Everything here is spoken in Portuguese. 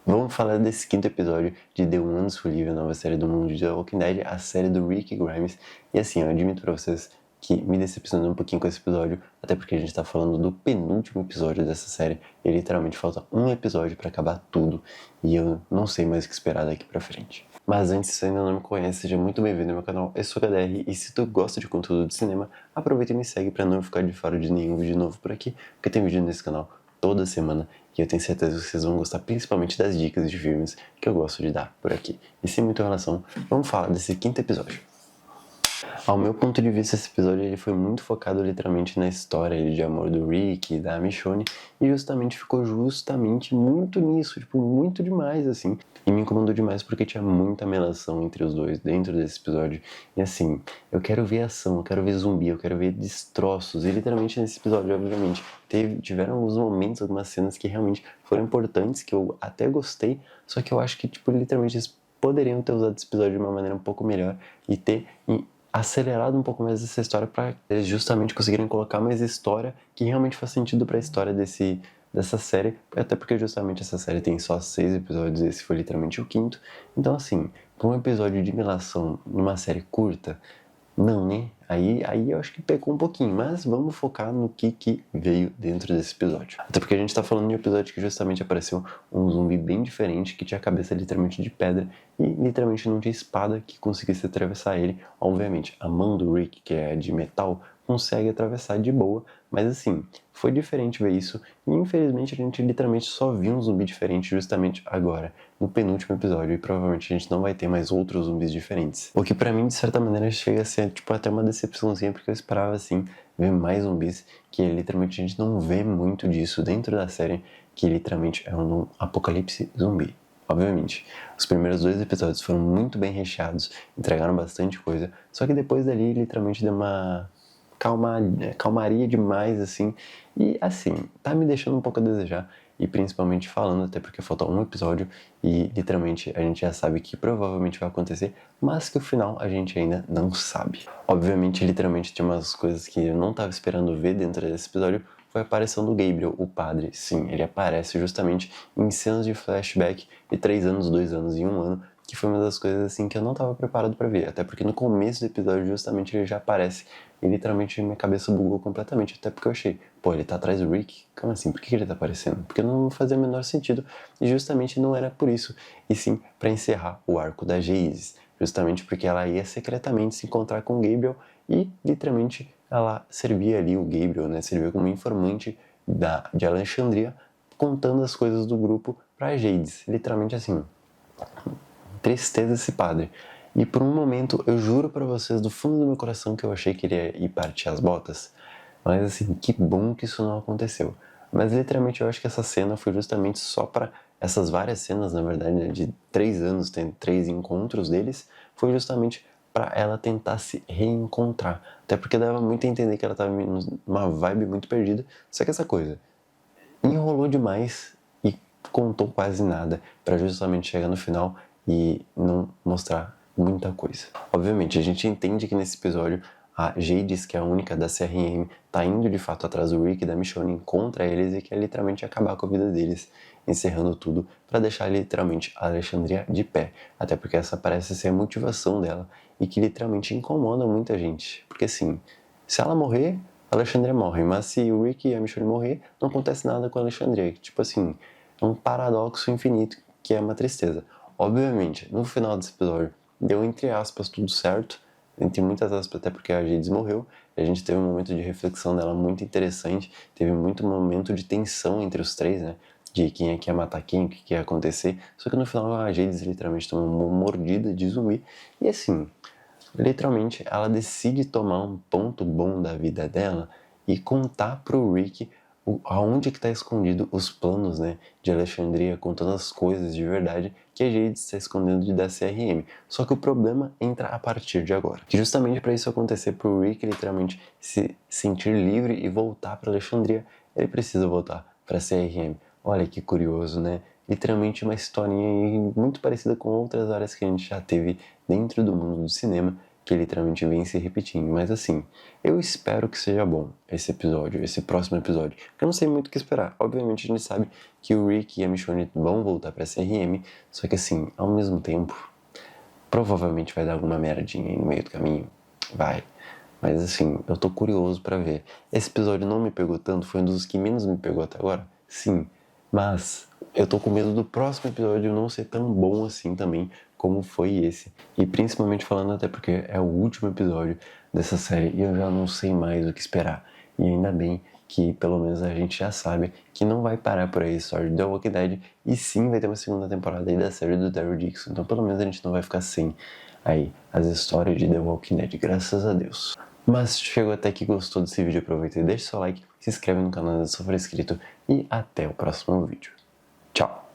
Vamos falar desse quinto episódio de The Ones Who Live, a nova série do mundo de The Walking Dead, a série do Rick Grimes. E assim, eu admito pra vocês que me decepcionei um pouquinho com esse episódio, até porque a gente tá falando do penúltimo episódio dessa série, e literalmente falta um episódio pra acabar tudo, e eu não sei mais o que esperar daqui pra frente. Mas antes, se você ainda não me conhece, seja muito bem-vindo ao meu canal, eu sou o HDR, e se tu gosta de conteúdo de cinema, aproveita e me segue pra não ficar de fora de nenhum vídeo novo por aqui, porque tem vídeo nesse canal toda semana, e eu tenho certeza que vocês vão gostar principalmente das dicas de filmes que eu gosto de dar por aqui. E sem muita enrolação, vamos falar desse quinto episódio. Ao meu ponto de vista, esse episódio ele foi muito focado literalmente na história de amor do Rick e da Michonne, e justamente ficou muito nisso, muito demais, assim. E me incomodou demais porque tinha muita melação entre os dois dentro desse episódio. E assim, eu quero ver ação, eu quero ver zumbi, eu quero ver destroços. E literalmente nesse episódio, obviamente, tiveram alguns momentos, algumas cenas que realmente foram importantes, que eu até gostei, só que eu acho que, literalmente eles poderiam ter usado esse episódio de uma maneira um pouco melhor e ter acelerado um pouco mais essa história para eles justamente conseguirem colocar mais história que realmente faz sentido para a história dessa série, até porque justamente essa série tem só 6 episódios e esse foi literalmente o quinto. Então assim, para um episódio de melação numa série curta, não, né? Aí eu acho que pecou um pouquinho, mas vamos focar no que veio dentro desse episódio. Até porque a gente tá falando de um episódio que justamente apareceu um zumbi bem diferente, que tinha a cabeça literalmente de pedra e literalmente não tinha espada que conseguisse atravessar ele. Obviamente, a mão do Rick, que é de metal, consegue atravessar de boa, mas assim, foi diferente ver isso e infelizmente a gente literalmente só viu um zumbi diferente justamente agora, no penúltimo episódio, e provavelmente a gente não vai ter mais outros zumbis diferentes. O que pra mim, de certa maneira, chega a ser até uma decepçãozinha, porque eu esperava assim ver mais zumbis, que literalmente a gente não vê muito disso dentro da série, que literalmente é um apocalipse zumbi. Obviamente, os primeiros 2 episódios foram muito bem recheados, entregaram bastante coisa, só que depois dali literalmente deu uma calmaria demais, assim, e assim, tá me deixando um pouco a desejar, e principalmente falando, até porque falta um episódio, e literalmente a gente já sabe que provavelmente vai acontecer, mas que o final a gente ainda não sabe. Obviamente, literalmente, tinha umas coisas que eu não tava esperando ver dentro desse episódio, foi a aparição do Gabriel, o padre. Sim, ele aparece justamente em cenas de flashback de 3 anos, 2 anos e 1 ano, que foi uma das coisas assim que eu não estava preparado para ver, até porque no começo do episódio justamente ele já aparece e literalmente minha cabeça bugou completamente, até porque eu achei, pô, ele tá atrás do Rick? Como assim? Por que ele tá aparecendo? Porque não fazia o menor sentido e justamente não era por isso, e sim para encerrar o arco da Geise, justamente porque ela ia secretamente se encontrar com o Gabriel e literalmente ela servia ali o Gabriel, né, servia como informante de Alexandria, contando as coisas do grupo pra Jades, literalmente assim, tristeza esse padre. E por um momento, eu juro pra vocês do fundo do meu coração que eu achei que ele ia ir partir as botas. Mas assim, que bom que isso não aconteceu. Mas literalmente eu acho que essa cena foi justamente só pra essas várias cenas, na verdade, né, de 3 anos, tem 3 encontros deles, foi justamente pra ela tentar se reencontrar. Até porque dava muito a entender que ela tava numa vibe muito perdida. Só que essa coisa enrolou demais e contou quase nada pra justamente chegar no final e não mostrar muita coisa. Obviamente, a gente entende que nesse episódio a Jadis, que é a única da CRM, tá indo de fato atrás do Rick e da Michonne contra eles e quer literalmente acabar com a vida deles, encerrando tudo para deixar literalmente a Alexandria de pé. Até porque essa parece ser a motivação dela e que literalmente incomoda muita gente. Porque assim, se ela morrer, a Alexandria morre, mas se o Rick e a Michonne morrer, não acontece nada com a Alexandria. Tipo assim, é um paradoxo infinito que é uma tristeza. Obviamente, no final desse episódio, deu entre aspas tudo certo, entre muitas aspas, até porque a Jades morreu, e a gente teve um momento de reflexão dela muito interessante, teve muito momento de tensão entre os três, né? De quem é que ia matar quem, o que, que ia acontecer. Só que no final a Jades literalmente tomou uma mordida de zumbi. E assim, literalmente ela decide tomar um ponto bom da vida dela e contar pro Rick aonde que tá escondido os planos, né, de Alexandria, contando as coisas de verdade que a Jade está escondendo da CRM. Só que o problema entra a partir de agora. Que justamente para isso acontecer, pro Rick literalmente se sentir livre e voltar para Alexandria, ele precisa voltar para CRM. Olha que curioso, né? Literalmente uma historinha muito parecida com outras áreas que a gente já teve dentro do mundo do cinema, que literalmente vem se repetindo. Mas assim, eu espero que seja bom esse episódio, esse próximo episódio. Porque eu não sei muito o que esperar. Obviamente a gente sabe que o Rick e a Michonne vão voltar pra SRM, só que assim, ao mesmo tempo, provavelmente vai dar alguma merdinha aí no meio do caminho. Vai. Mas assim, eu tô curioso pra ver. Esse episódio não me pegou tanto, foi um dos que menos me pegou até agora. Sim, mas eu tô com medo do próximo episódio não ser tão bom assim também como foi esse. E principalmente falando até porque é o último episódio dessa série e eu já não sei mais o que esperar. E ainda bem que pelo menos a gente já sabe que não vai parar por aí a história de The Walking Dead e sim vai ter uma segunda temporada aí da série do Daryl Dixon. Então pelo menos a gente não vai ficar sem aí as histórias de The Walking Dead, graças a Deus. Mas chegou até aqui, gostou desse vídeo, aproveita e deixa seu like, se inscreve no canal se não for inscrito e até o próximo vídeo. Tchau!